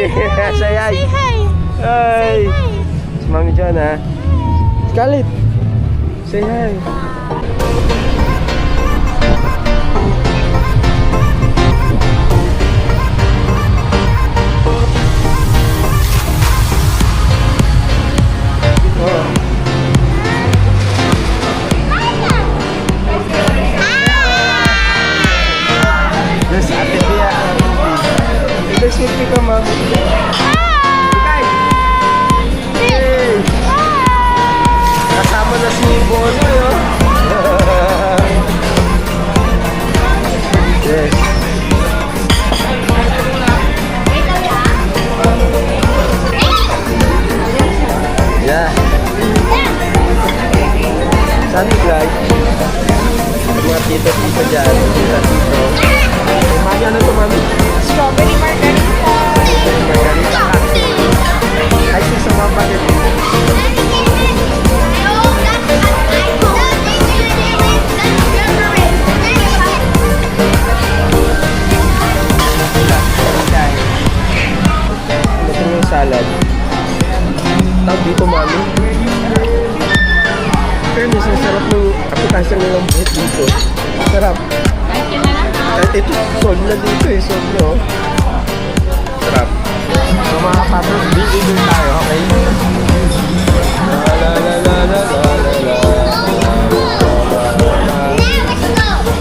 Say hi! Say hi! Hi! Si Mami John, ha? Scarlett! Say hi! Yes, Ate Bea. Ito sweet ka, Mami. Hey! Kasama na si Bono, yo. Yes. Yeah. Saan guys? Mga tito-tito dyan. Tito-tito. Mami, ano ito, Mami? Strawberry margarita. Margarita. Ay, sa mga bagay. Ito yung salad. Tawag dito, Mami. Pero ang sarap ng appetizer nilang buhit dito. Sarap. Kahit ito, sold na dito eh. Sold na, oh. Sarap. So mga kapatid, bigyan tayo, okay? La la la la la la la.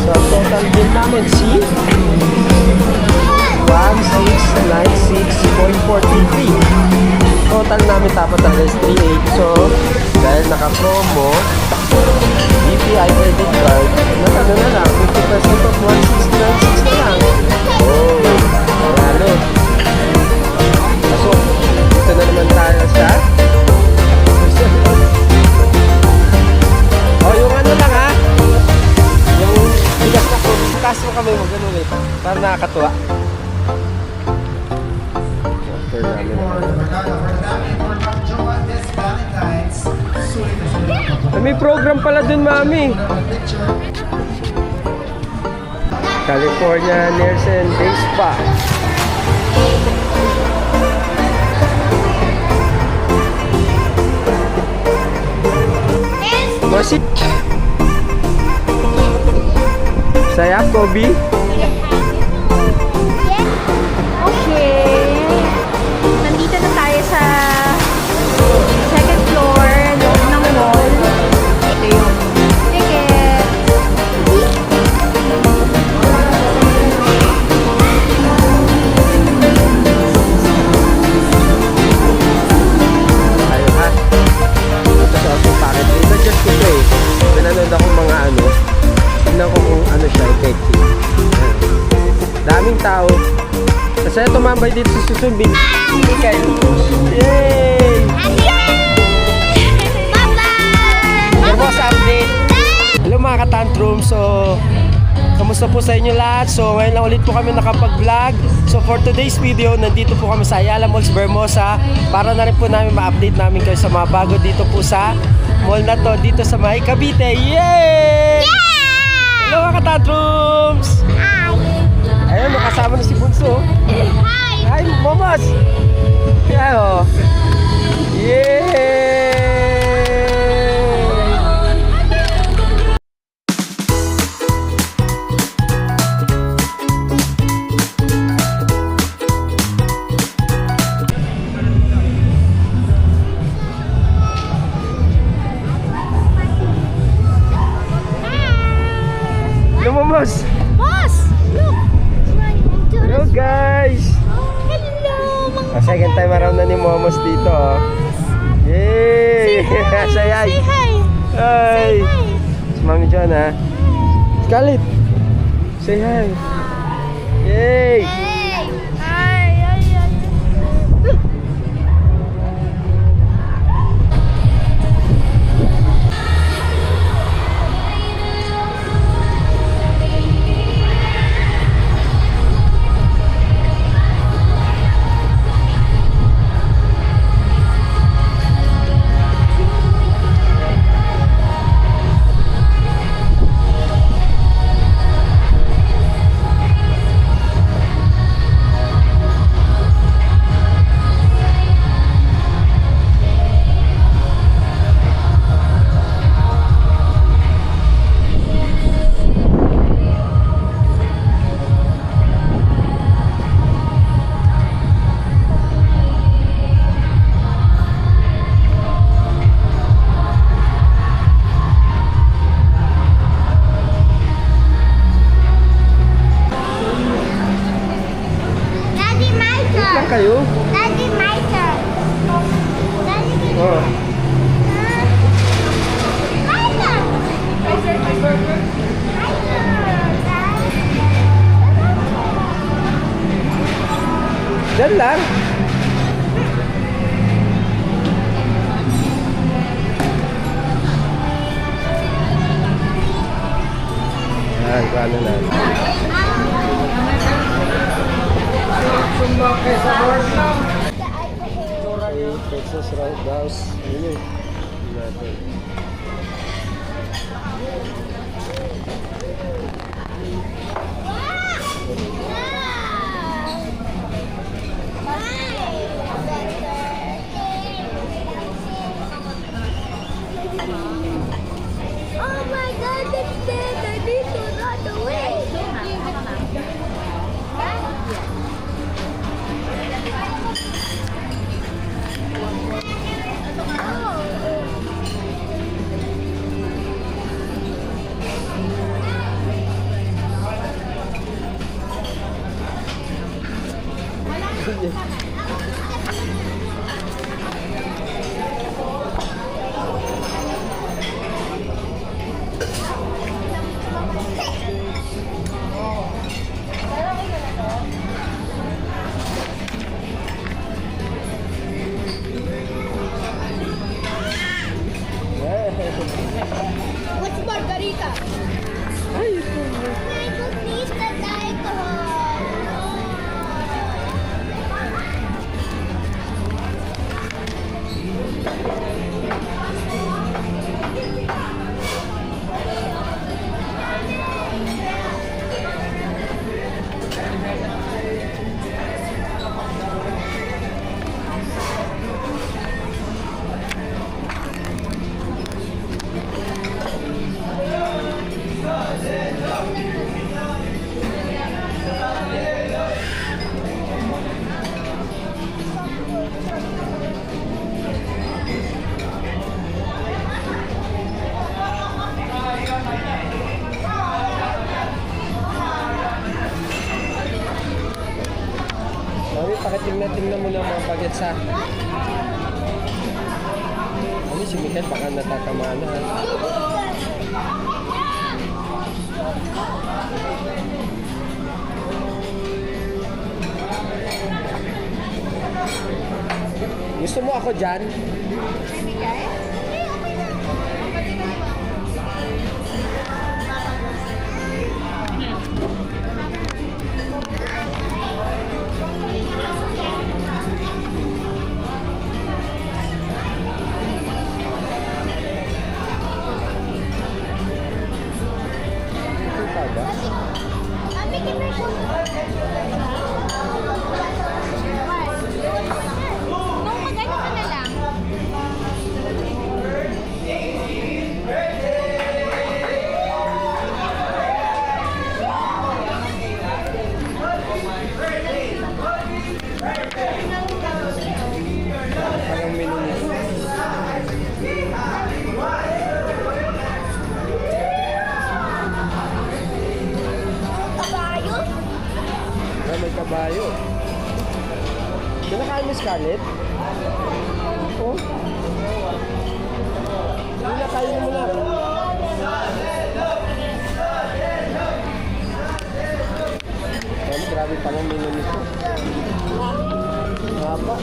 So total bill namin si 1696.43. Total namin dapat ang is 38. So dahil naka-promo BPI credit card, ano na lang, 50% of 1696 na lang. Oh, marami. So, dito na naman tayo sa oh, yung ano lang ha, yung bigas na po, taas mo kami mo, ganun eh, para nakakatuwa. After namin may program pala dun, Mami. California Nails and Day Spa. Masih saya Kobe. Okay. Nandito na tayo sa second floor loob ng mall. Ito yung ticket. Ayo ha. Ito sa ating packet. Ito just ito eh. Pinanood ako mga ano. Tignan ko kung ano siya. Effective. Daming tao. Kasi tumambay dito sa susunod. Okay. Yay! Hermosa update. Hello mga ka-tantrum. So, kamusta po sa inyo lahat? So, ngayon lang ulit po kami nakapag-vlog. So, for today's video, nandito po kami sa Ayala Malls, Vermosa. Para na rin po namin ma-update namin kayo sa mga bago dito po sa mall na to. Dito sa May Cavite. Yay! Hello mga ka-tantrums! Ayun, makasama na si Bunso. Hi, Momos! Yan o. Yay! Hello, Momos! Boss! Look! Hello, guys! Hello! Mga Second time around na ni Momos dito. Oh. Yay! Say hi! Say hi! Hi! Si Mami John, ha? Scarlett! Say hi! Yay! Hey! Hi! Ay, ay. kayo? Daddy, my turn. Daddy, Oh. my turn. My turn. Diyan lang. Yan, paano na. Texas Roadhouse. Yun yun. Natin. Oh my God, it's dead. I need to run away. What's margarita? Ay, ito. I just need the alcohol. Mami, pakitingnan mo na mga bagets ha. Mami, si Miguel baka natatamaan na ha. Gusto mo ako dyan? Ito ba? Mami, can I go? No, mag-ano ka na lang. Parang menu nito. Kabayo? May kabayo. Kinakain mo Scarlett? Oh? Kinakain mo na. Ay, grabe pa ng menu nito. Haba.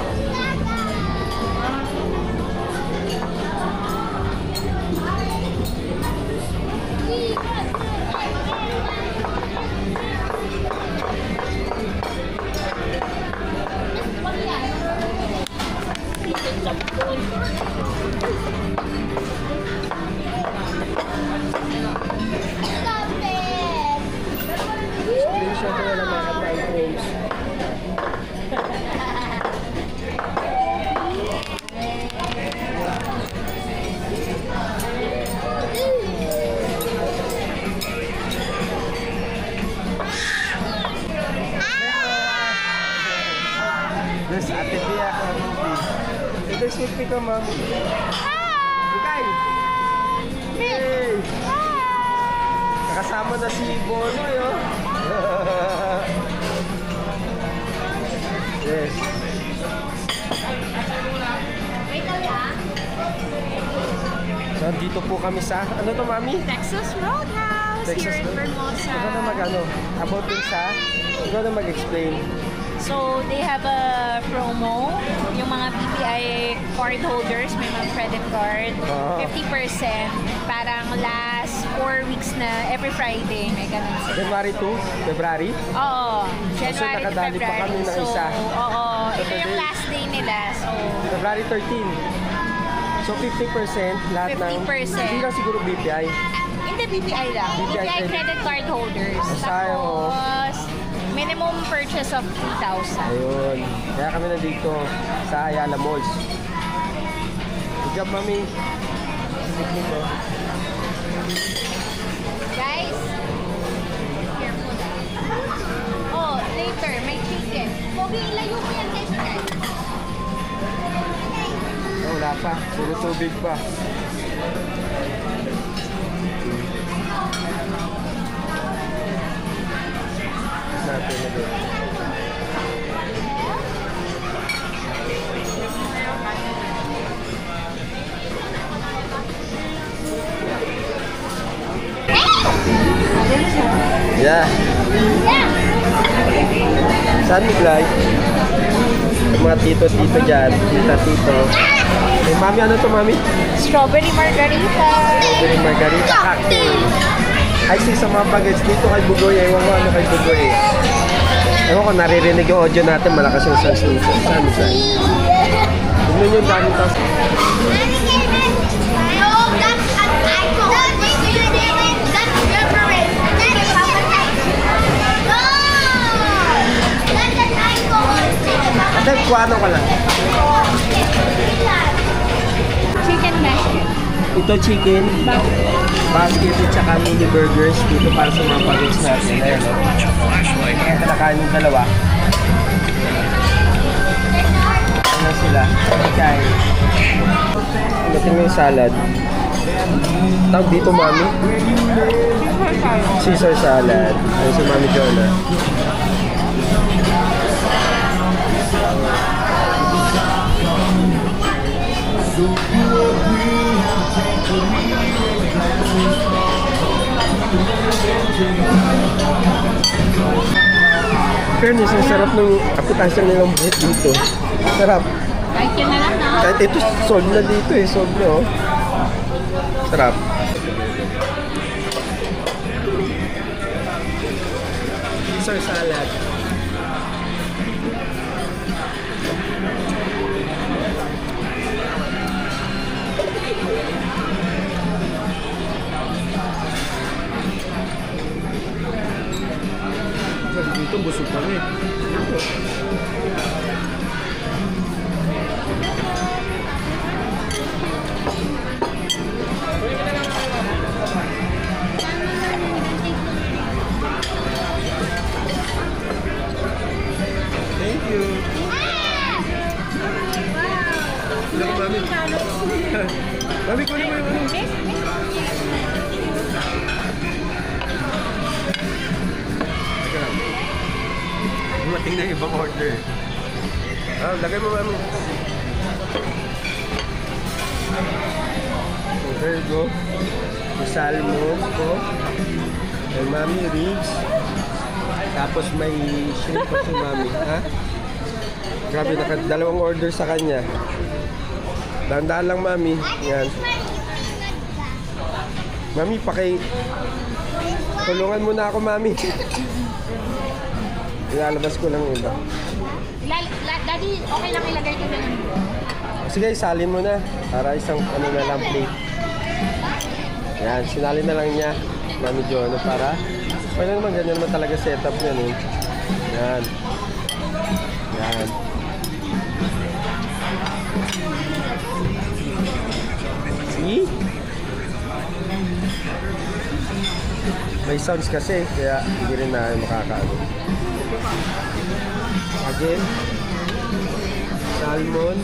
Stop it! Screenshot na lang mga ka-time frames. There's Ate Bea ka. Ito sweet ka, ma'am. Ikay! Hey! Nakasama na si Bono, yo. Yes. Nandito po kami sa, ano to mami? Texas Roadhouse here in Vermosa. Ikaw na mag-ano, about dun sa, ikaw na mag-explain. So, they have a promo. Yung mga BPI card holders, may mga credit card. Oo. 50%. Parang last 4 weeks na, every Friday, may ganun sila. January 2, February. Oo. January to nakadali pa February. kami ng So, isa. oo. Ito Saturday. yung last day nila. So, February 13. So 50% lahat ng, 50%. hindi lang siguro BPI. hindi BPI lang. BPI credit card holders. Sayang, oh. Tapos, minimum purchase of 3,000. Ayun. Kaya kami nandito sa Ayala Malls. Good job, mami. Guys, careful. Oh, later, may chicken. Pogi, ilayo mo yan guys. Oh, wala pa. Puro tubig pa. Natin na din. Yeah. Saan Miglay? Mga tito-tito dyan. Tita-tito. Eh, mami, ano to, mami? Strawberry margarita. Strawberry margarita cocktail. Ay, sa mga bagets dito kay Bugoy. Ewan ko ano kay Bugoy. Ewan ko, naririnig yung audio natin. Malakas yung sounds nito. Saan? Tignan yung dami tas. Ate, kuwano ka lang. Chicken basket. Ito chicken, basket at saka mini burgers dito para sa mga bagets natin. Ayan, no? Kaya kinakain yung dalawa. Ano sila? Okay. Natin yung salad. Tawag dito, mami. Caesar salad. Ayun si Mami Jonah. Fairness, ang sarap ng apitasyon nilang buhit dito. Sarap. Kahit yun na lang, no? Kahit ito, sold na dito eh. Sold na, oh. Sarap. Caesar salad. Dito, busog kami. Thank you. Hello, mami. Mami, kunin mo yung ano. Teka lang. Dumating na yung ibang order. Ah, lagay mo, mami. So, there you go. Yung salmon ko. May mami ribs. Tapos may shrimp pa si mami. Ha? Grabe, dalawang order sa kanya. Dahan-dahan lang, mami. Yan. Mami, tulungan mo na ako, mami. Ilalabas ko lang iba. Daddy, okay lang ilagay ko din. Sige, salin mo na. Para isang ano na lang plate. Yan, sinalin na lang niya. Mami Jono para. Okay naman, ganyan naman talaga setup niya. Eh. Yan. Yan. See? May sounds kasi, kaya hindi rin na makakaano. Again, salmon,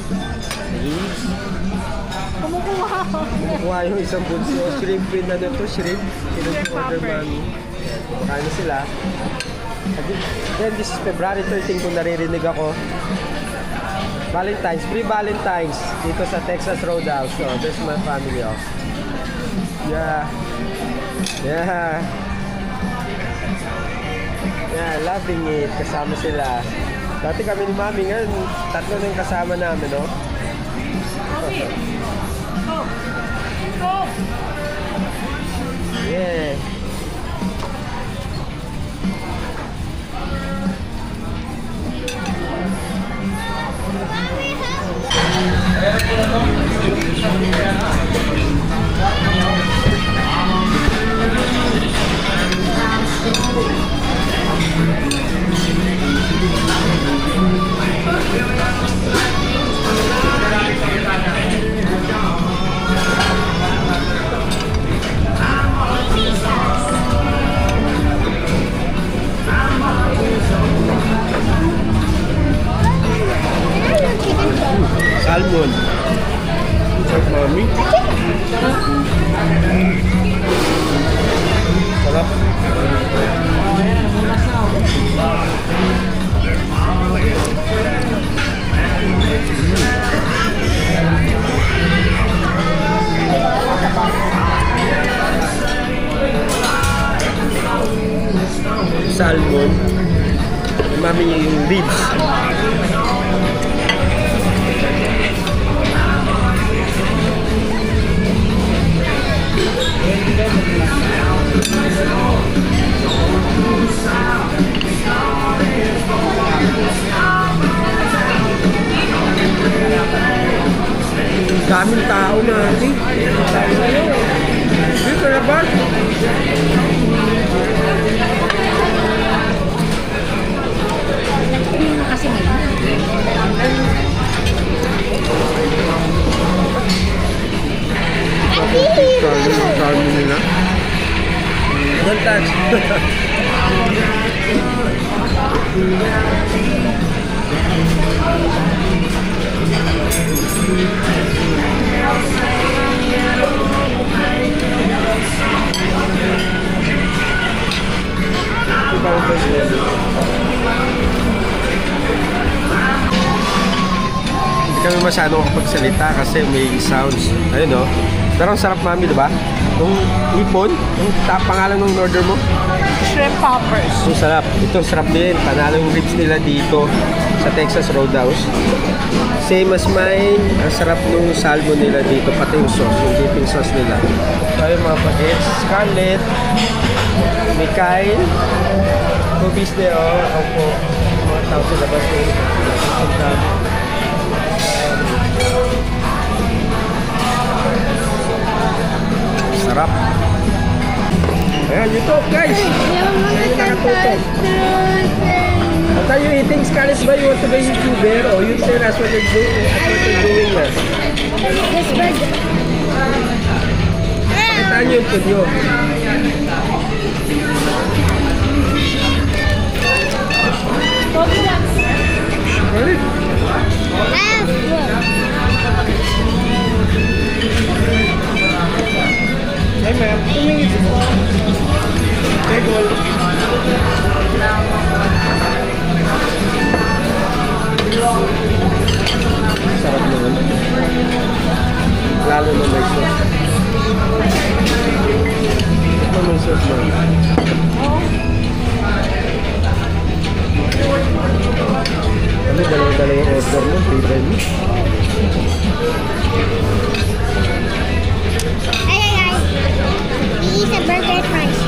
ribs. Kumukuha yung isang bunso. Shrimp pin na to, shrimp. Order mami. Kumakain na sila. Then this is February 13 kung naririnig ako. Valentine's, free Valentine's dito sa Texas Roadhouse. So, there's my family. Oh. Yeah. Yeah. Yeah, loving it. Kasama sila. Dati kami ni Mami, ngayon tatlo na yung kasama namin, no? Yeah. Salmon. Sarap, Mami. Sarap. Salmon. Mami yung ribs. Daming tao natin. Dito na ba? Kasi nila. Kami nila. Don't touch. Hindi kami masyadong kapagsalita kasi may sounds. Ayun, no? Pero ang sarap, Mami, diba? Yung ipon, yung pangalan ng order mo? Shrimp poppers. Ang sarap. Ito sarap din. Panalo yung ribs nila dito sa Texas Roadhouse. Same as mine. Ang sarap nung salmon nila dito. Pati yung sauce, yung dipping sauce nila. So yung mga pagkaits. Scarlett. Mikhail. Bubis de, oh. Ako po. Mga tao sa labas yung sarap. Ayan, YouTube guys. What are you eating, Scarlett? Ba, you want to be a YouTuber? O you say that's what you're doing? That's what you're doing na. This burger. Saan yung food nyo? Really? Hey ma'am, 2 minutes po. Table. Sarap naman. Lalo na may sauce. Ito may sauce na. Kami dalawa-dalawa yung order mo, favorite mo. Eat a burger fries.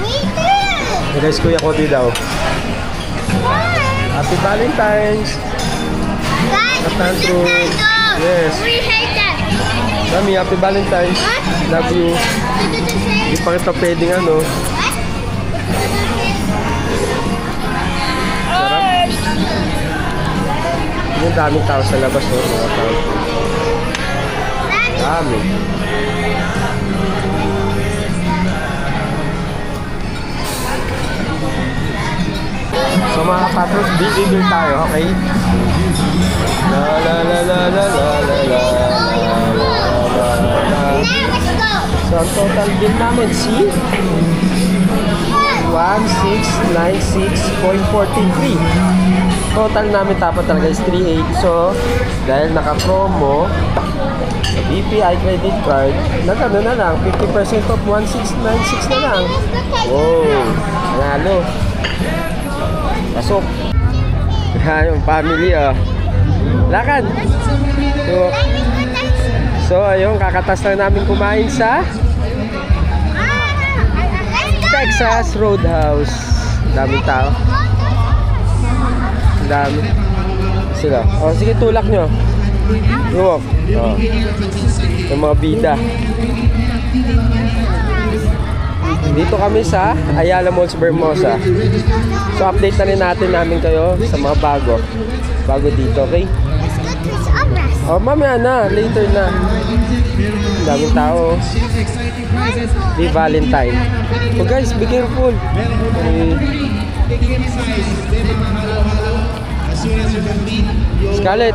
Me too. Guys, Kuya Cody daw. Happy Valentine's. Guys, Tantrum. look at those. Yes. We hate that. Mami, happy Valentine's. What? Love you. Did it say? Hindi pa kita pwedeng ano. What? Sarap. Yung daming tao sa labas, no? Mga tao. Dami. So mga patrons, bibigil tayo, okay? La la la la la la la la la. Now let's go. So ang total bill namin, see? 1696.43. Total namin dapat talaga is 38. So, dahil naka-promo, BPI credit card, nag-ano na lang, 50% off 1696 na lang. Wow, nanalo. Pasok. Yan yung family, oh. Lakad. So, ayun, kakatas lang namin kumain sa Texas Roadhouse. Daming tao. Dami. Sila. O, sige, tulak nyo. Luwak. O. Yung mga bida. Dito kami sa Ayala Malls, Vermosa. So, update na rin namin kayo sa mga bago. Bago dito, okay? Let's go to Sabras. O, mamaya na. Later na. Daming tao. Di Valentine. So guys, be careful. Scarlett.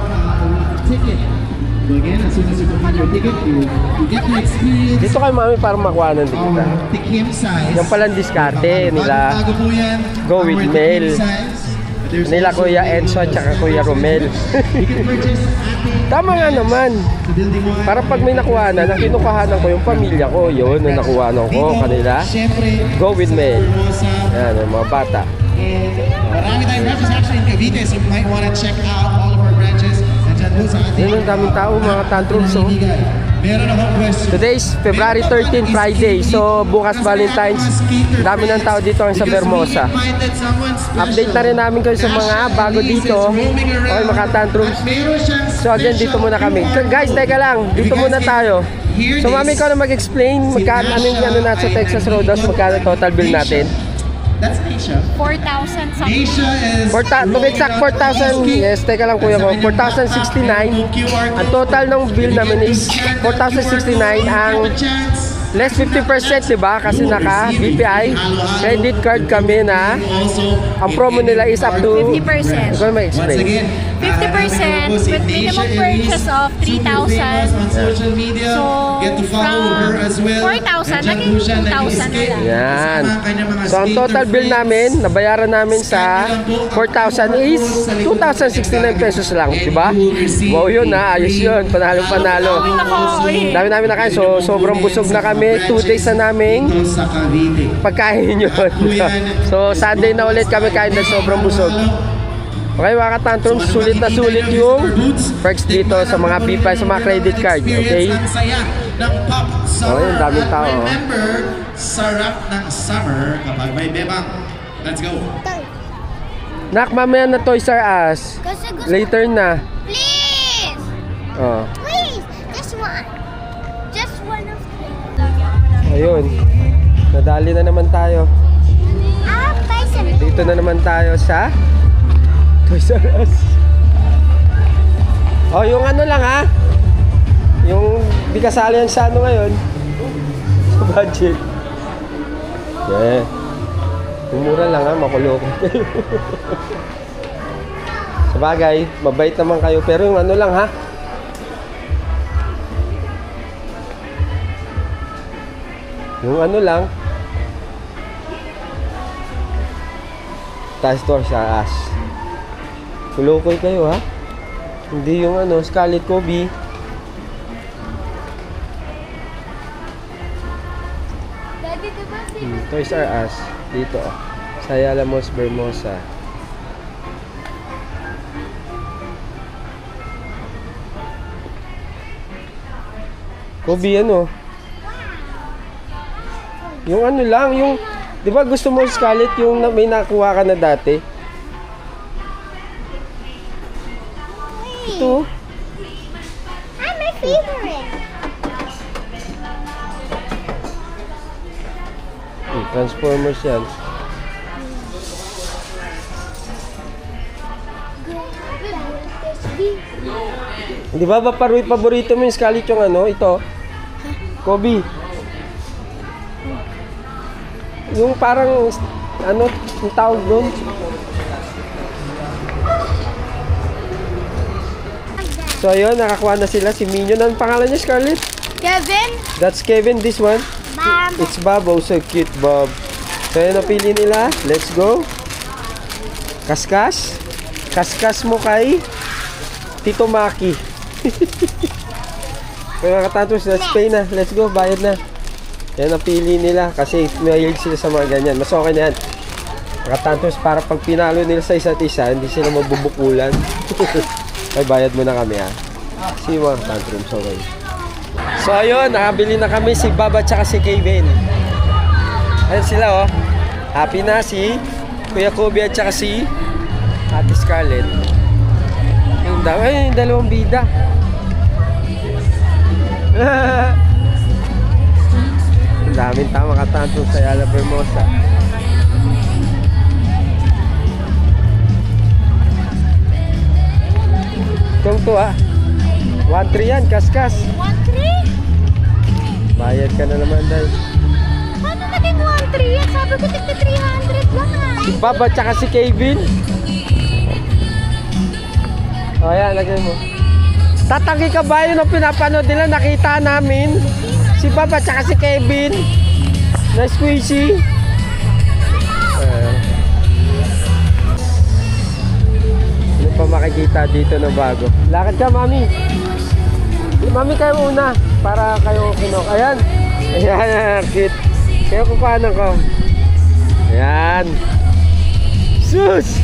Again, as soon as you complete your ticket, you get to experience Dito kayo mami para makuha ng kita. the campsite. Yung palang diskarte nila Bago po yan, Go with our Mail. campsites. There's nila also Kuya Enzo at saka Kuya Romel. You can purchase at Tama nga naman. the building one. Para pag may nakuhanan, ang kinukuhanan ko yung pamilya ko, yun, ang nakuhanan ko kanila. Siyempre, Go with Mail. Formosa. Yan, yung mga bata. And marami tayong branches actually in Cavite, so you might want to check out all of our branches. Nandiyan po sa ating Yan ang daming tao, mga tantrums. So, meron akong question. today is February 13, Friday. So, bukas Valentine's. Dami ng tao dito ang sa Vermosa. Update na rin namin kayo sa mga bago dito. Okay, mga tantrums. So, again, dito muna kami. Guys, teka lang. Dito muna tayo. So, mami, ikaw na mag-explain magkano, anong ano na sa Texas Roadhouse, magkano total bill natin. That's Asia. 4,000 something. Asia is To be exact, 4,000. Yes, teka lang kuya ko. 4,069. Ang total ng bill namin is 4,069. Ang less 50%, di ba? Kasi naka BPI credit card kami na ang promo nila is up to 50%. Ikaw na Once ma-explain. again, 50% with minimum purchase of 3,000. social media. So, Get to follow from her as well. 4,000, Nandiyan naging po siya, 2,000 na lang. Yan. Kasama ang kanyang mga So ang total skater bill friends. namin, nabayaran namin sa 4,000 is 2,069 pesos lang, di ba? Wow yun ha, ayos yun, panalo-panalo. Dami namin na kain, so sobrang busog na kami, 2 days na namin Dito sa Cavite. pagkain yun. So Sunday na ulit kami kain dahil sobrang busog. Okay mga katantrums, sulit na sulit yung perks dito sa mga BPI, sa mga credit card, okay? Ang saya ng Pop Summer. Oh, yung daming tao, At oh. remember, sarap ng summer kapag may bebang. Let's go. Nak, mamaya na Toys R Us. Kasi gusto. Later na. Please. Oh. Please. Just one. Just one of them. Ayun. Nadali na naman tayo. I'll buy some. Dito na naman tayo sa Toys R Us. Oh, yung ano lang ha. Yung di kasali yan sa ano ngayon. Sa budget. Yeah. Yung mura lang ha, makuloko kayo. Sabagay, mabait naman kayo. Pero yung ano lang ha. Yung ano lang. Tayo Toys R Us. Kulokoy kayo ha. Hindi yung ano, Scarlett Kobe. Daddy, diba Toys R Us. Dito sa Ayala Malls, Vermosa. Kobe ano? Yung ano lang, yung... Di ba gusto mo Scarlett yung may nakuha ka na dati? to. I'm my favorite. Transformers yan. Di ba paborito mo yung Scarlett yung ano? Ito? Kobe. Yung parang, ano, yung tawag doon? So ayun, nakakuha na sila si Minion. Anong pangalan niya, Scarlett? Kevin? That's Kevin, this one. Mom. It's Bob. Oh, so cute, Bob. So ayun, napili nila. Let's go. Kaskas. Kaskas mo kay Tito Maki. Mga katantos, let's pay na. Let's go, bayad na. Yan ang pili nila kasi mahilig sila sa mga ganyan. Mas okay na yan. Mga katantos, para pag pinalo nila sa isa't isa, hindi sila mabubukulan. Ay, bayad mo na kami ha. Si mga tantrums, okay. So ayun, nakabili na kami si Baba at si Kevin. Ayan sila oh. Happy na si Kuya Kobe at saka si Ate Scarlett. Yung dalawang bida. Ang daming tama katanto sa Ayala Vermosa. Itong to ah. 1-3 yan, kaskas. 1-3? Bayad ka na naman dahil. Paano naging 1-3 yan? Sabi ko tigna 300 lang ah. Si Bob at saka si Kevin. O yan, lagay mo. Tatanggi ka ba yun ang pinapanood nila? Nakita namin. Si Bob at saka si Kevin. Na squishy. Ano pa makikita dito na bago? Lakad ka, Mami. Mami, kayo una. Para kayo kinok. Ayan. Ayan, cute. Kayo kukuhanan ko. Ayan. Sus!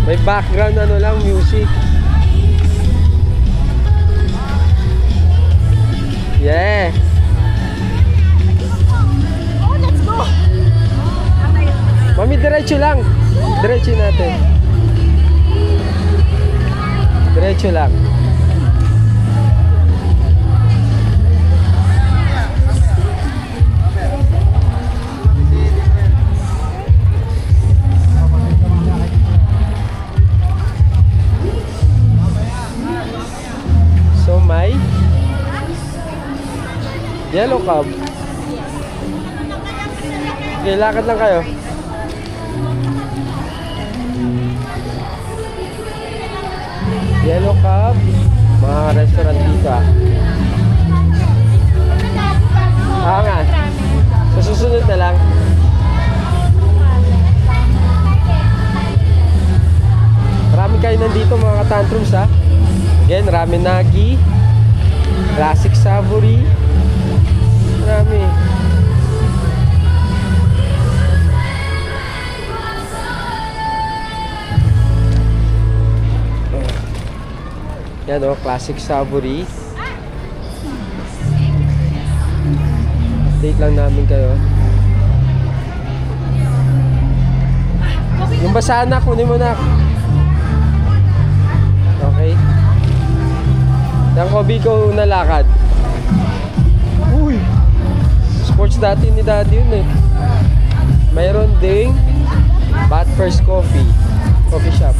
May background ano lang, music. Yeah. Oh, let's go! Mami, diretso lang. Diretso natin. Diretso lang. So may yellow cab. Okay, lakad lang kayo. Yellow cab. Mga restaurant dito ah. Nga. Sa susunod na lang. Marami kayo nandito mga tantrums ha. Again, ramen nagi, classic savory. Marami. Yan o, classic savory. Update lang namin kayo. Yung basahan na, kunin mo na. Okay. Yung Kobe ko nalakad. Uy! Sports dati ni Daddy yun eh. Mayroon ding Bat First Coffee Shop.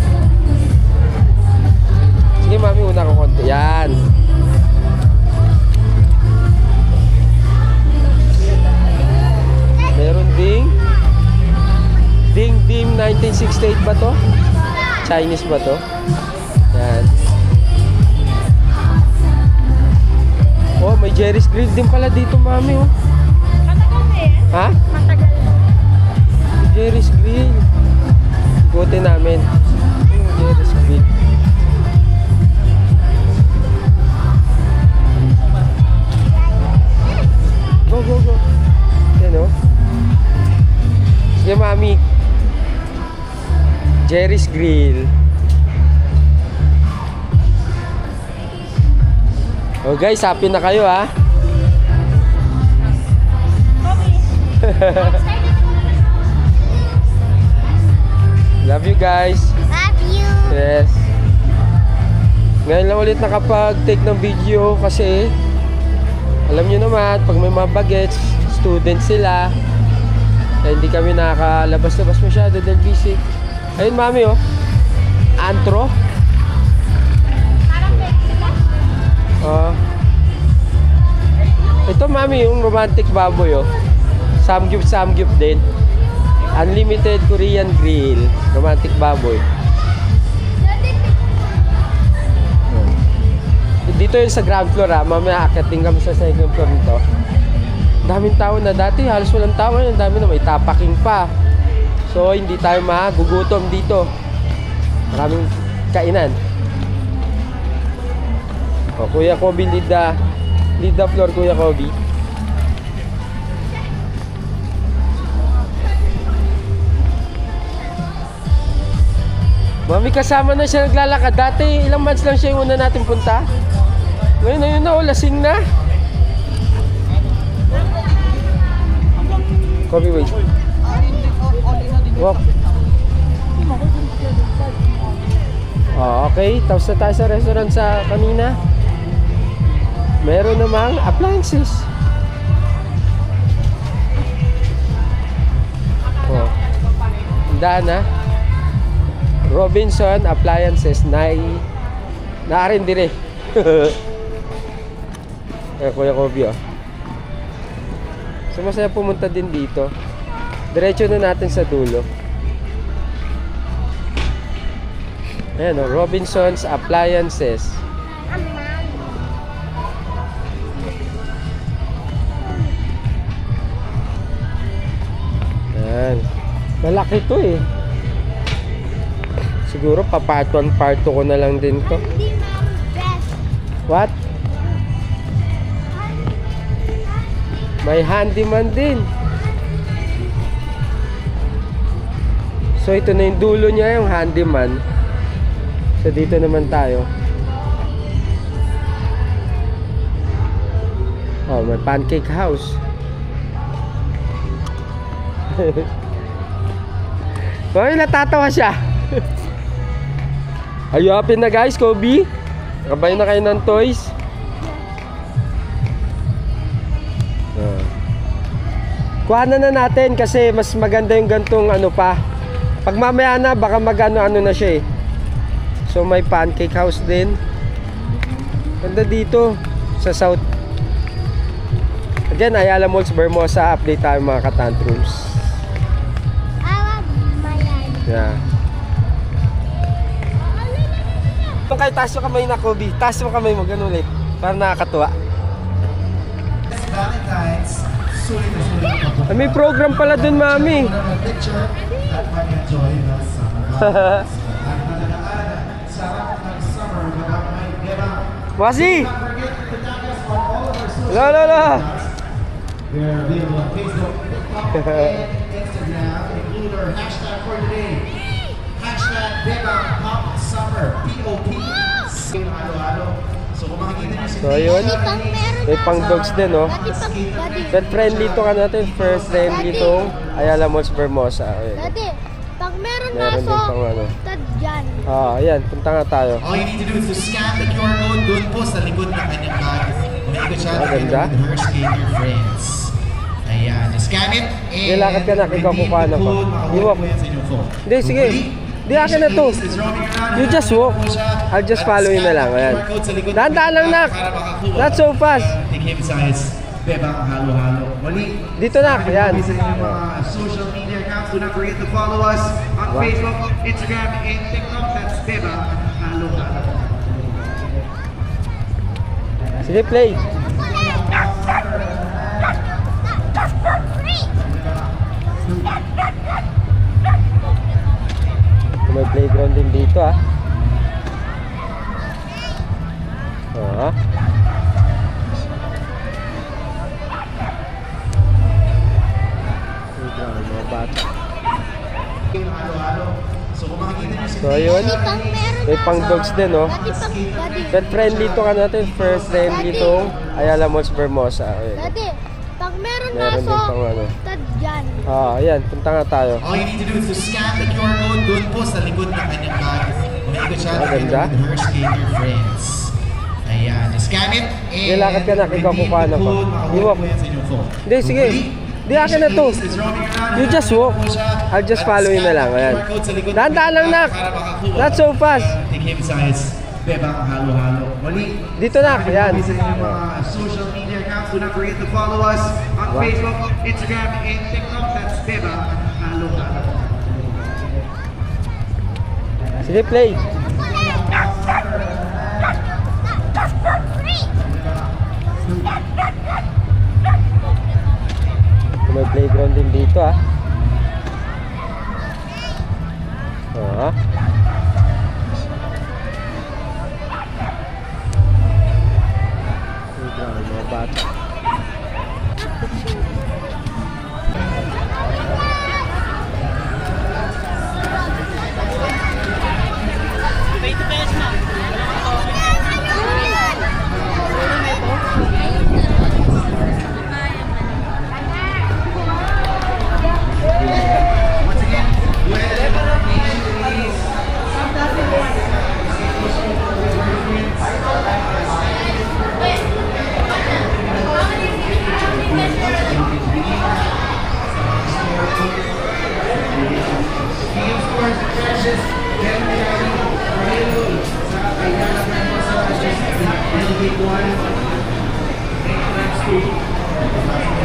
Sige mami, una ko konti. Yan. Meron ding Ding Dim 1968 ba to? Chinese ba to? Yan. Oh, may Jerry's Grill din pala dito, mami, oh. Matagal na eh. Ha? Matagal na. Jerry's Grill. Ikutin namin. Yung Jerry's Grill. Go, go, go. Yan, oh. Sige, mami. Jerry's Grill. Oh guys, happy na kayo ha. Love you guys. Love you. Yes. Ngayon lang ulit nakapag-take ng video kasi alam nyo naman, pag may mga bagets, student sila. Kaya hindi kami nakakalabas-labas masyado dahil busy. Ayun, mami, oh. Antro. Ito, mami, yung romantic baboy, oh. Samgyup din. Unlimited Korean grill. Romantic baboy. Dito yun sa ground floor, ha. Mamaya akit din kami sa second floor nito. Daming tao na dati. Halos walang tao ngayon. Dami na, may tapaking pa. So, hindi tayo magugutom dito. Maraming kainan. O, Kuya Kobe, lead the floor, Kuya Kobe. Mami, kasama na siya naglalakad. Dati, ilang months lang siya yung una natin punta. Ngayon, ayun na, lasing na. Kobe, wait. Walk. Oh, okay. Tapos na tayo sa restaurant sa kanina. Meron namang appliances. Oh. Daan na. Robinson Appliances naarin dire. Kuya Kobe, oh. So masaya pumunta din dito. Diretso na natin sa dulo. Ayan, oh, Robinson's Appliances. Ayan. Malaki to eh. Siguro pa-part 1, part 2 ko na lang din to. What? May handyman din. So ito na yung dulo niya, yung handyman. So dito naman tayo. Oh, may pancake house. Ay, natatawa siya. Are you happy na, guys, Kobe? Nakabay na kayo ng toys? Kuhanan na natin kasi mas maganda yung gantong ano pa. Pag mamaya na, baka mag-ano-ano na siya eh. So may pancake house din. Ganda dito sa South. Again, Ayala Malls, Vermosa. Update tayo mga katantrums. Yeah. Kung kayo, taas yung kamay na, Kobe. Taas yung kamay mo, ganun ulit. Para nakakatuwa. Valentine's, sulit na sulit na po. May program pala dun, mami. Picture at mag-enjoy the summer. At nadadaan, sarap ng summer kapag may geba. Wasi! Don't forget to tag us on all of our social Lo! We are available on Facebook, TikTok, and Instagram. Include our hashtag for today. Hashtag #BebaPopSummer. P-O-P. Halo-halo. So kung makikita niyo si So, ayun. May pang dogs din, oh. Pet friendly to ka natin. First friendly to Ayala Malls, Vermosa. Ayun. Dati, pag meron Meron din pang ano. tad dyan. Ayan. Punta nga tayo. all you need to do is to scan the QR code doon po sa likod ng kanyang bag. Umiikot siya Ganda. with her skater friends. Ayan, just scan it and Lakad ka na, ikaw kukuha na pa. You walk. Hindi, sige. Di akin na to. You just walk. I'll just follow you na lang. Ayan. Dahan-dahan lang, nak. Not so fast. Take size. Beba, halo-halo. Muli. Dito na. Ayan. Sa inyong mga social media accounts, do not forget to follow us on Wow. Facebook, Instagram, and TikTok. That's Beba, halo-halo. Sige, play. May playground din dito, ah. Playground, mga bata. Halo-halo. So kung makikita niyo si So, ayun. May pang dogs din, oh. Pet friendly to ka natin. First friendly to Ayala Malls, Vermosa. Ayun. Dati, pag Meron Meron din na pang ano. tad dyan. Ayan, punta nga tayo. All you need to do is to scan the QR code doon po sa likod ng kanyang bag. Umiikot siya Ah, ganda. together with her skater friends. Ayan, just scan it and Lakad ka na, ikaw redeem kukuha the na pa. code. Makakuha Iwak. po yan sa inyong phone. Hindi, sige. Di, akin na to. Is roaming around. You just walk. Hanap po siya. I'll just At follow you scan na lang. the Ayan. QR code sa likod ng Dahan-dahan lang, kanyang nak. bag para makakuha. Not so fast. Take him size. Bebang halo-halo. Muli. Dito na, ayan. Sa inyong mga social media accounts. Do not forget to follow us on Wow. Facebook, Instagram, and TikTok. That's Bebang halo-halo. Sige, play. May playground din dito, ah. Ah. Playground, mga bata. Once again, go ahead and name, please. Game scores, crashes, then Rahul sa Ayala Member Massages, Delegate 1, Times 2.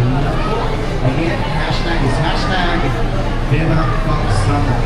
Again, hashtag is hashtag Bebang Pop Summer.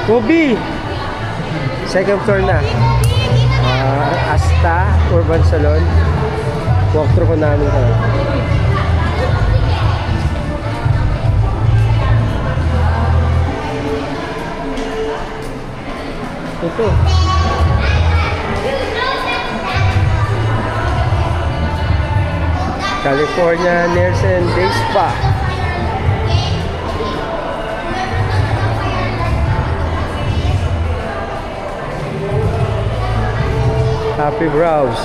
Kobe! Second floor na. Asta Urban Salon. Walkthrough ko namin ito. Ito. California Nails and Day Spa. Happy Brows.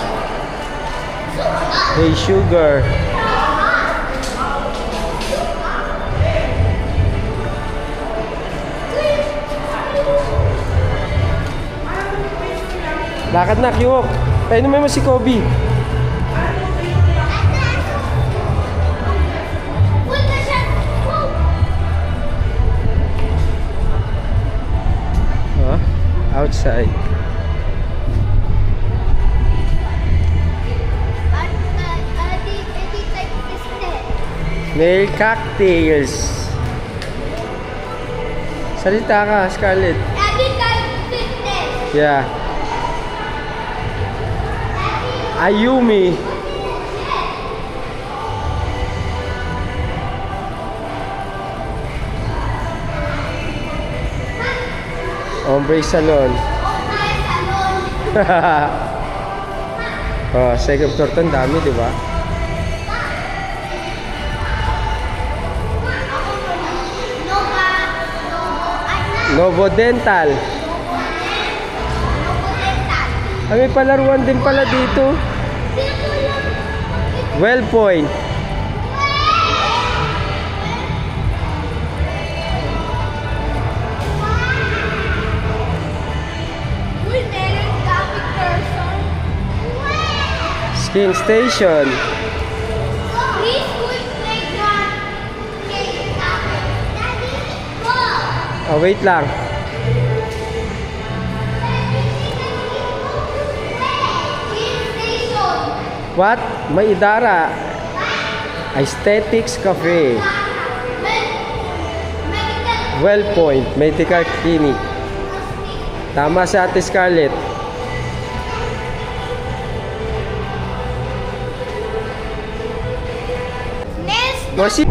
Hey Sugar. Lakad na, Kyok. Painumin mo si Kobe. Huh? Outside. Nail cocktails. Salita ka, Scarlett. Yeah. Ayumi. Embrace Salon. Oh, second floor to, ang dami, di ba? Novo Dental. Ah, may palaruan din pala dito. Wellpoint. Uy, meron traffic person. Skiing Station. Preschool playground. Daddy, go! Oh, wait lang. What? May Idara. Aesthetics Cafe. Wellpoint Medical Clinic. Tama si Ate Scarlett. Next. Moshi.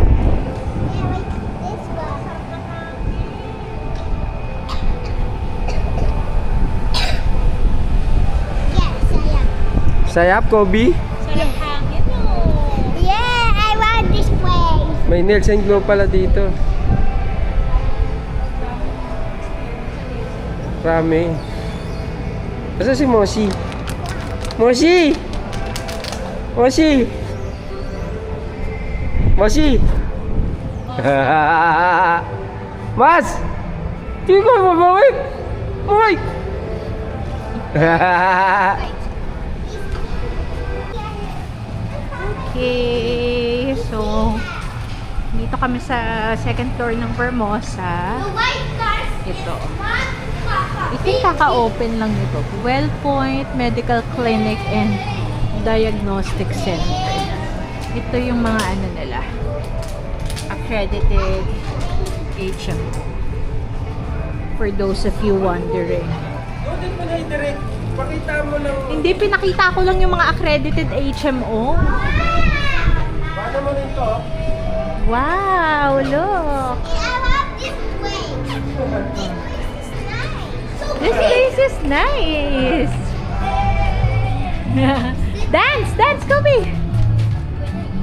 Sayap, Kobe. Sarap hangin, oh. Yeah, I want this place. May nails and glue pala dito. Rami. Asa si Moshi? Moshi! Moshi! Moshi! Mas! Hindi ko mabawik! Mabawik! Okay, so dito kami sa second floor ng Vermosa. The white cars. Ito. One, I think kaka-open lang ito. Wellpoint Medical Clinic and Diagnostic Center. Ito yung mga ano nila. Accredited HMO. For those of you wondering. Doon mo na i-direct. Pakita mo lang. Hindi, pinakita ko lang yung mga accredited HMO. Paano mo rin to? Wow, look! I love this place. This place is nice! Dance! Dance, Kobe!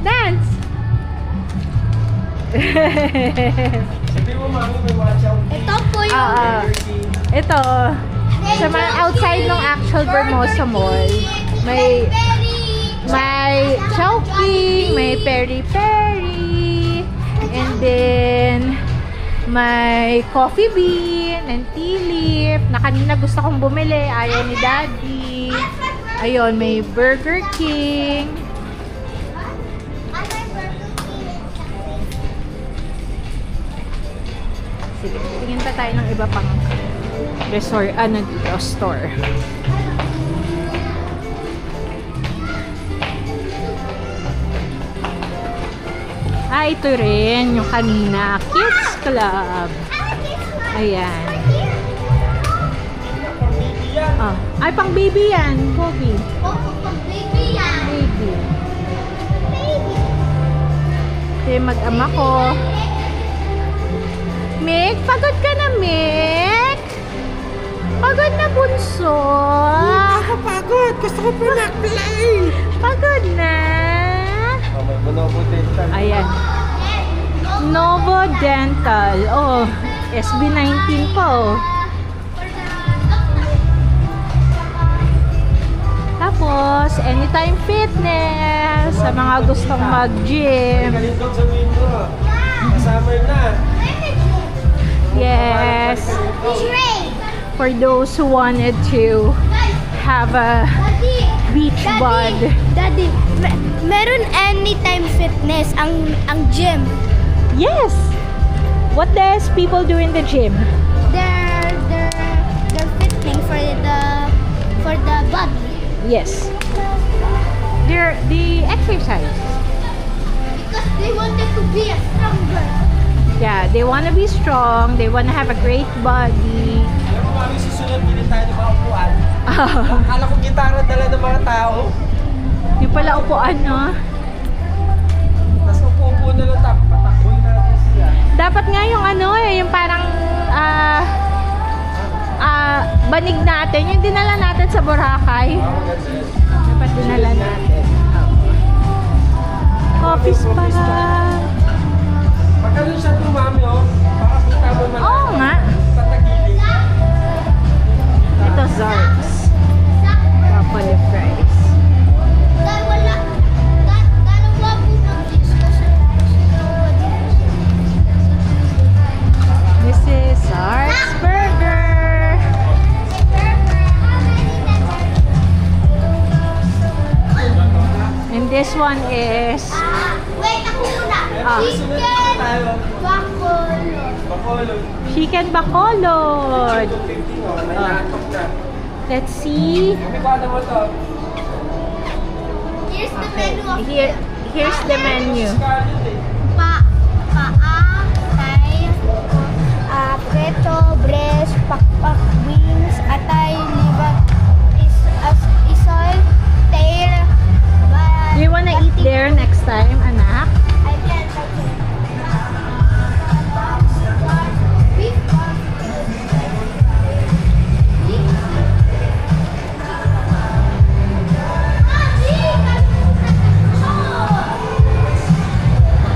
Dance! Sabi mo, mami, may watch out. Ito po yung Ito, sa mga outside ng actual Vermosa Mall, may Chowking, may peri-peri, and then may Coffee Bean and Tea Leaf na kanina gusto kong bumili, ayaw ni Daddy. Ayun, may Burger King. Sige, tingin pa tayo ng iba pang resort, dito, store. Ah, ito rin, yung kanina, Kids Club. Ayan. Ah, ay, pang baby yan, Kobe. baby yan. Baby. Baby. Ito yung mag-ama ko. Mick, pagod ka na, Mick? Pagod na, bunso. Pagod! Gusto ko pa na-play! Pagod na. Oh, may Novo Dental. Ayan. Novo Dental. Oh, SB19 po. Tapos, Anytime Fitness. Sa mga gustong mag-gym. Kalindog sa window. Summer na. Yes. Train. For those who wanted to have a Daddy. beach bod. Daddy, meron Anytime Fitness ang gym. Yes. What does people do in the gym? They're fitting for the body. Yes. They're the exercise. Because they wanted to be a stronger. Yeah, they want to be strong. They want to have a great body. Alam mo, mami, susunod bilhin tayo ng mga upuan. Akala ko gitara dala ng mga tao. Yung pala upuan, no? Tapos upo-upo na lang patakboy natin sila. Dapat nga yung ano yung parang banig natin, yung dinala natin sa Boracay. Dapat dinala natin. Coffees pa. Pagka doon siya tumami, oh, para kita mo man. Oo nga. Tatagilid. Ito, Zarks. Broccoli fries. Dahil wala. Dalawa po mag-discuss. This is Zarks Burger. And this one is Wait, ako muna. Ah. Chicken Bacolod. Chicken Bacolod. 15, oh, nanyatok na. Let's see. Kami ba mo to? Here's the menu of Here's the menu. Scarlet, eh. paa, tay, preto, breast, pakpak, wings, atay, liver, isoy, tail, You wanna eat there next time, anak? I can. Beef.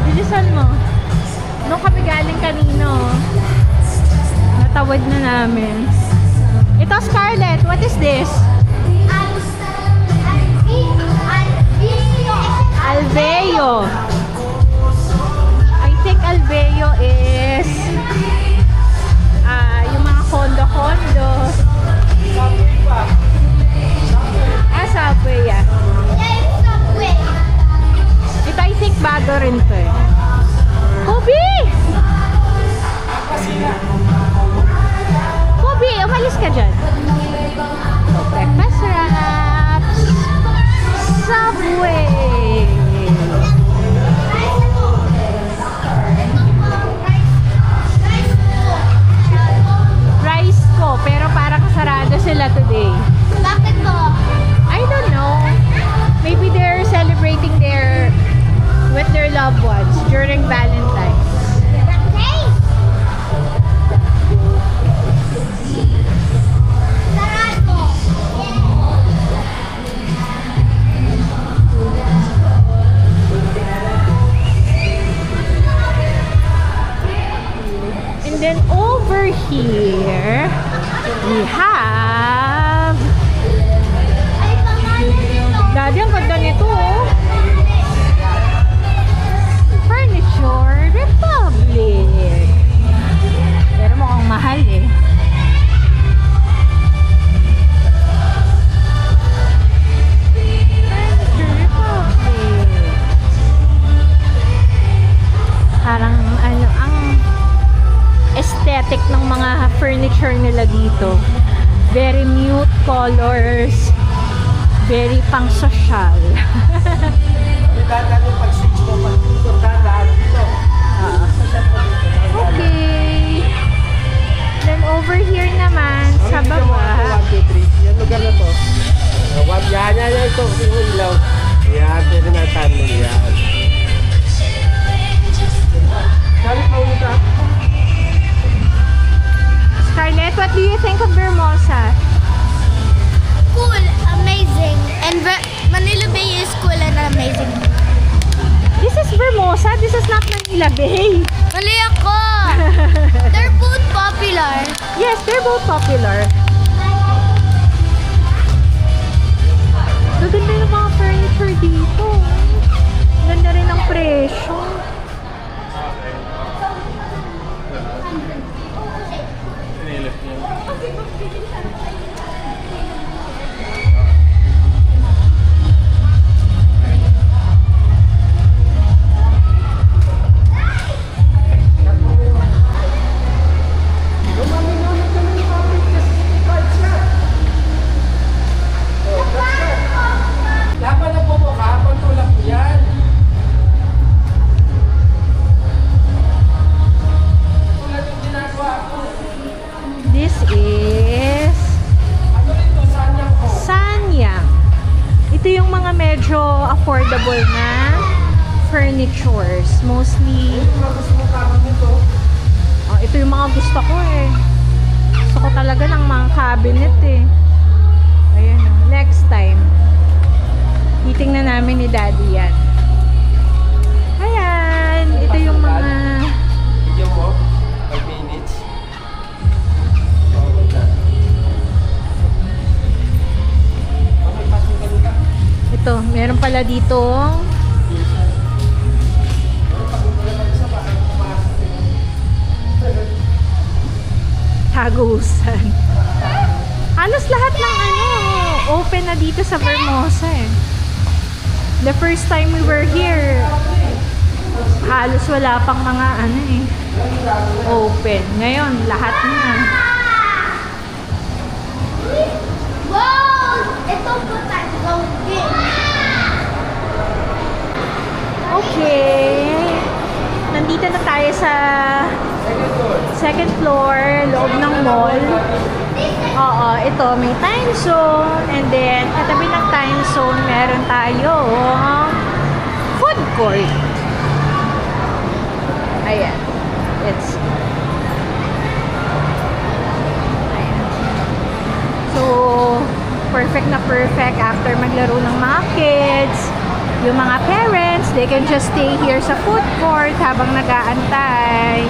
Bilisan mo. Nung kami galing kanino, natawid na namin. Ito, Scarlett, what is this? Alveo. I think Alveo is yung mga kondo-kondo. Subway, yeah. Ito, I think bago rin to eh. Kobe! Kobe, umalis ka dyan. So, breakfast wraps. Subway! Rice ko, pero parang sarado sila today. Bakit po? I don't know. Maybe they're celebrating with their loved ones during Valentine's. Hey! Sarado. And then over here, we have... Ay, pangalan nito. Daddy, ang ganda nito, oh. Furniture Republic. Pero mukhang mahal eh. Furniture Republic. Parang ano, ang aesthetic ng mga furniture nila dito. Very mute colors. Very pang social. Kami dahil yung pag-switch mo, pag-tutor lahat dito. Okay. Then over here naman, sa baba. 1, 2, 3. Yan lugar na to. Yan ito. Yung ilaw. Yan, pwede na tayo. Yan. Salit mo ulit ah. Scarlett, what do you think of Vermosa? Cool, amazing. And Manila Bay is cool and amazing. This is Vermosa. This is not Manila Bay. Mali ako. They're both popular. Yes, they're both popular. Gaganda yung mga furniture dito. Ganda rin ang presyo. Laban na po mo ka, pantulak mo yan. Tulad yung ginagawa ko. This is Ano ito? Sanyang ko. Sanyang. Ito yung mga medyo affordable na furnitures. Mostly, Ito mga gusto mo karoon nito. ito yung mga gusto ko eh. So, Gusto ko talaga ng mga cabinet eh. Ayan o. Next time. Titingnan namin ni Daddy yan. Ayan. Ito yung mga... Bigyan mo, 5 minutes. Ito, meron pala dito. Tagusan. Halos lahat ng open na dito sa Vermosa eh. The first time we were here, halos wala pang mga open. Ngayon, lahat na. Wow! Ito po tayo. Okay. Nandito na tayo sa second floor, loob ng mall. Oo, ito may time zone. And then, katabi ng time zone, meron tayong food court. Ayan. Let's see. Ayan. So, perfect na perfect after maglaro ng mga kids. Yung mga parents, they can just stay here sa food court habang nag-aantay.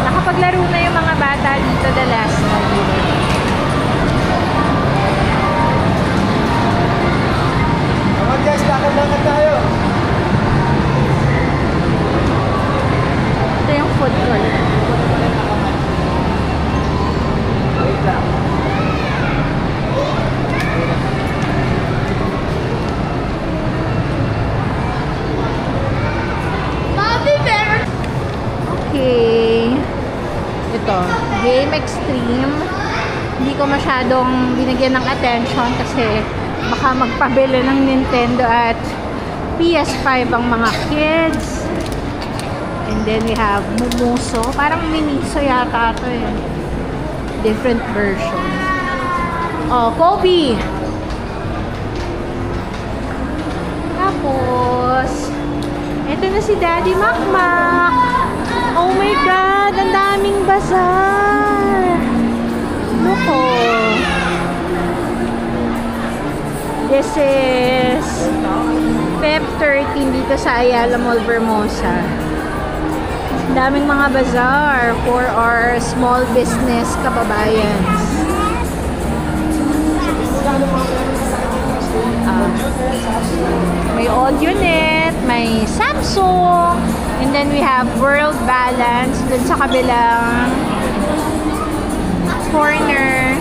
Nakapaglaro na yung mga bata dito the last time. Come on guys, lakad-lakad tayo. Ito yung food court. Wait lang. Mommy, meron. Okay. Ito, Game Extreme. Hindi ko masyadong binigyan ng attention kasi baka magpabili ng Nintendo at PS5 ang mga kids. And then we have Mumuso. Parang Miniso yata ito eh. Different version. Oh, Kobe! Tapos, ito na si Daddy Makmak. Oh my God! Ang daming bazaar! Look oh. This is Feb 13 dito sa Ayala Mall, Vermosa. Ang daming mga bazaar for our small business kababayans. May AudioNet, may Samsung, and then we have World Balance dun sa kabilang corner.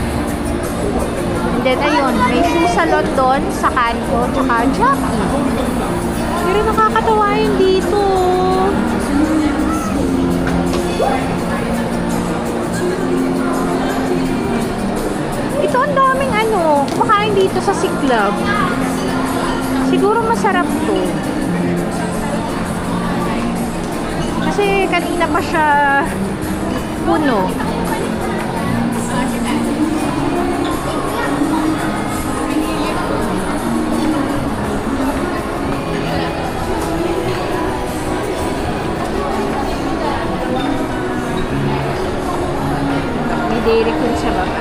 And then ayun, may shoe salon doon sa kanto, tsaka Jockey. Pero nakakatawa yun dito. Ito ang daming kumakain dito sa Siklab. Siguro masarap to. Kasi kanina pa siya puno. May Dairy Queen sa baba.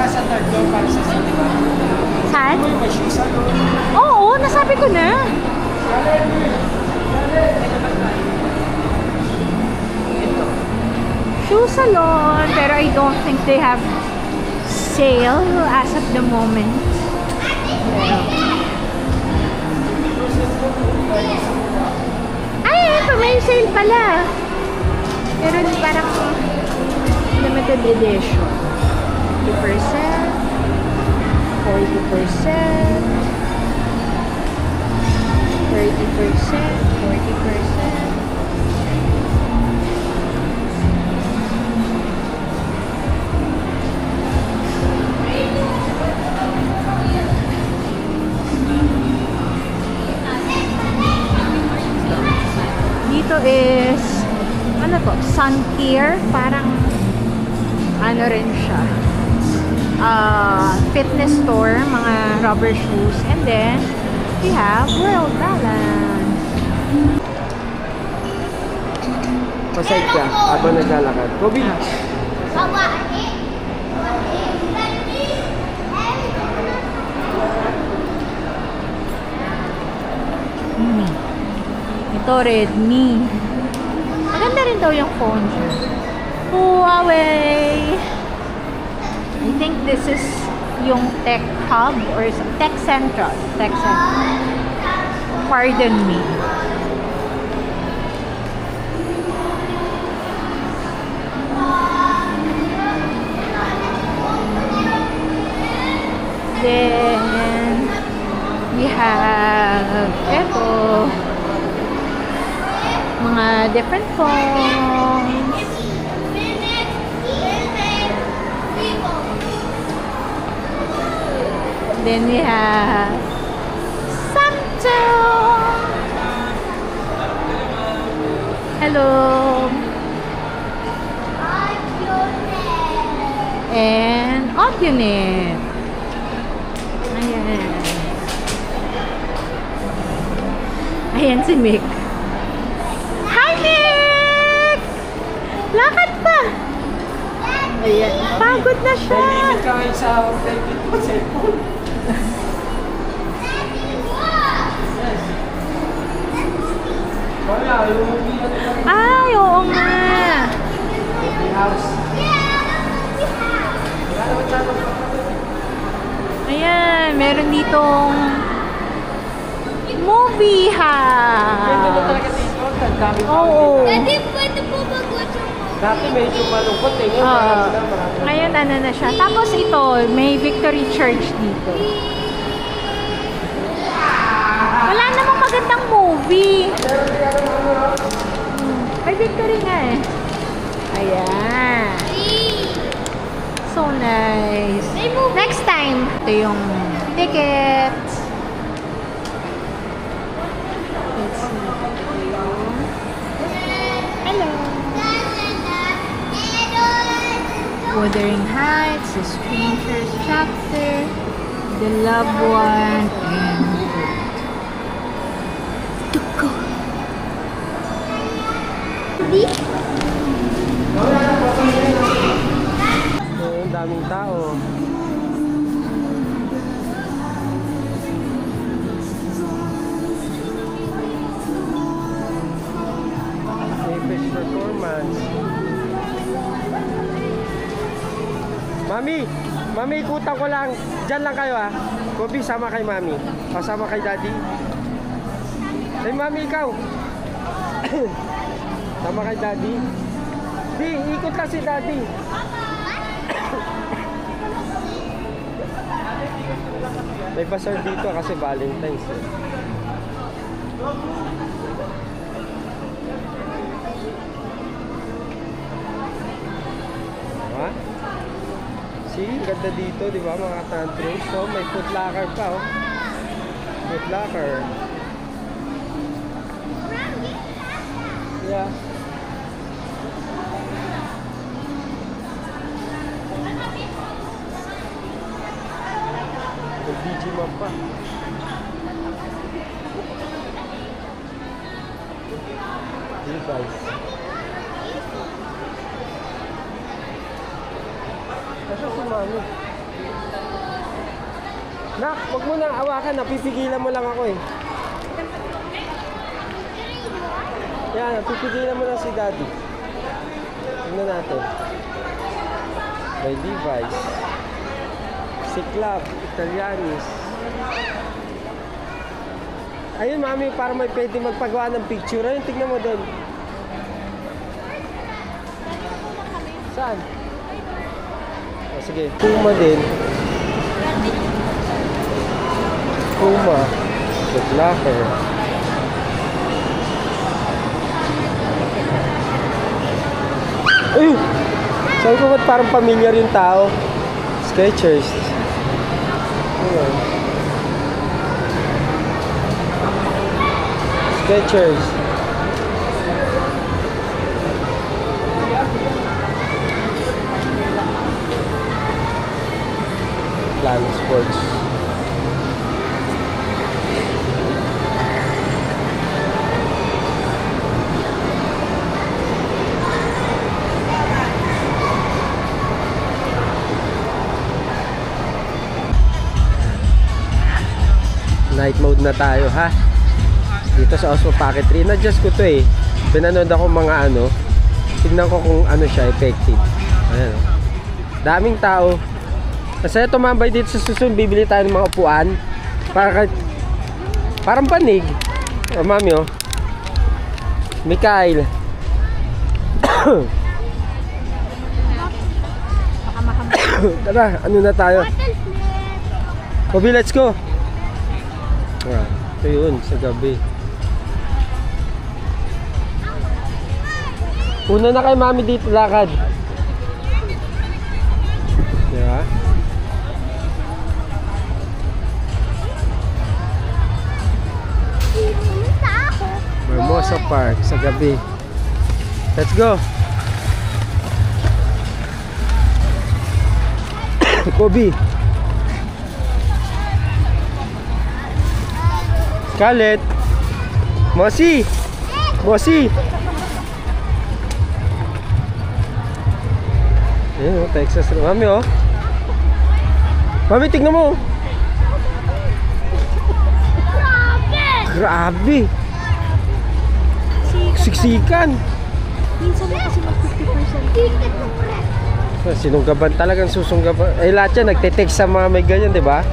Sa third floor para sa cinema. Saan? May shoe salon. Oo, nasabi ko na. Ito. Shoe salon, pero I don't think they have sale as of the moment. Ay, ito, may sale pala. Pero parang limited edition. 50%, 40%, 40%, 40%. Dito is ano to? Sun Care, parang ano rin siya. fitness store, mga rubber shoes. And then, we have World Balance. Pasay ka habang naglalakad. Kobe! Ito, Redmi. Maganda rin daw yung phone niya. Huawei. I think this is yung tech hub or tech central. Tech central. Pardon me. Then, we have ito, mga different phones. Then we have Samsung. Hello. And Audionet. Ayan. Ayan si Mick. Hi, Mick! Lakad pa! Ayan. Pagod na siya. Nailimit ka ngayon sa cellphone. Wala, yung movie na ito. Ay, oo nga. Movie house. Wala naman siya ito. Ayan, meron ditong movie Ganda mo house. talaga dito. Ang daming Oo. Daddy, pwede po mag-watch ako. Dati medyo malungkot eh. Ngayon marami na, marami na. Ngayon, ano na siya. Tapos ito, may Victory Church dito. Wala namang magandang movie. May Victory nga eh. Ayan. So nice. Next time, ito yung tickets. Let's see. Hello. Wuthering Heights, The Stranger's Chapter, The Loved One, and Oo, ang daming tao. Apex performance. Mami! Mami, ikutan ko lang. Diyan lang kayo ah. Kobe, sama kay Mami. O, sama kay Daddy. Hey, Mami, ikaw. Sama kay Daddy. Di, ikot lang si Daddy. May bazaar dito kasi Valentine's eh. Diba? See, ganda dito, di ba mga tantrums? So, may foot locker pa oh. Foot locker. Yeah. May Digimon pa. Device. Kasi si Mami. Nak, wag mo nang awakan. Napipigilan mo lang ako eh. Yan, napipigilan mo lang si Daddy. Tingnan natin. May Device. Si Club, Italianis. Ayun, Mami, para may pwede magpagawa ng picture. Ayun, tignan mo doon. Saan? Oh, sige, Puma din. Puma. Foot Locker. Ayun! Sabi ko ba't parang familiar yung tao? Skechers. Ayun. Skechers. Planet Sports. Night mode na tayo ha. Dito sa Osmo Pocket 3. Na-adjust ko to eh. Pinanood ako mga ano. Tignan ko kung ano siya effective. Ayan. Daming tao. Masaya tumambay dito sa susunod. Bibili tayo ng mga upuan. Parang panig. Oh, mami oh. Mikael. Baka makamay. Tara, ano na tayo? Kobe, let's go. Ah, ito yun, sa gabi. Una na kay mami dito lakad. Diba? Hermosa Park sa gabi. Let's go. Kobe. Scarlett. Mosi. Mosi. Ayan oh, Texas. Mami oh. Mami, tignan mo. Grabe. Siksikan. Minsan na kasi mag-50%. Sinunggaban talagang susunggaban. Eh lahat yan nagte-text sa mga may ganyan, di ba?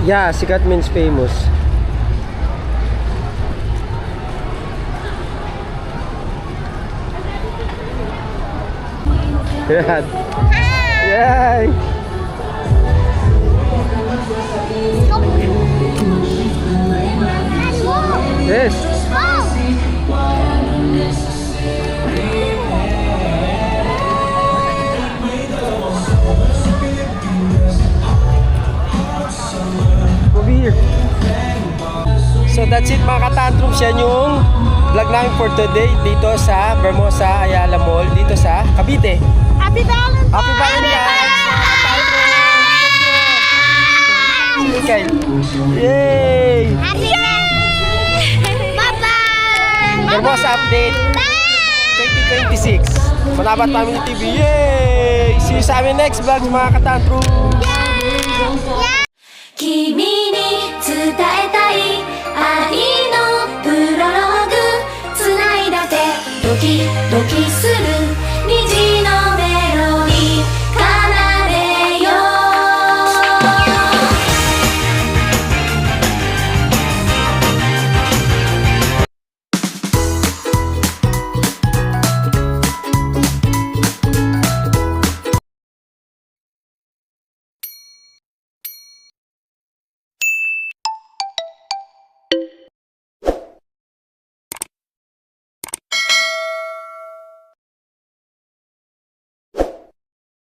Yeah, sikat means famous. Yan. Yay! Yes. Over here. So that's it mga katantrums. Yan yung vlog namin for today dito sa Hermosa Ayala Mall dito sa Cavite. Happy Valentine's! Happy Valentine's! Okay. Yay! Happy Bye-bye! Hermosa update 2026. Manabat Family TV. Yay! See you sa amin next vlog mga katantrums.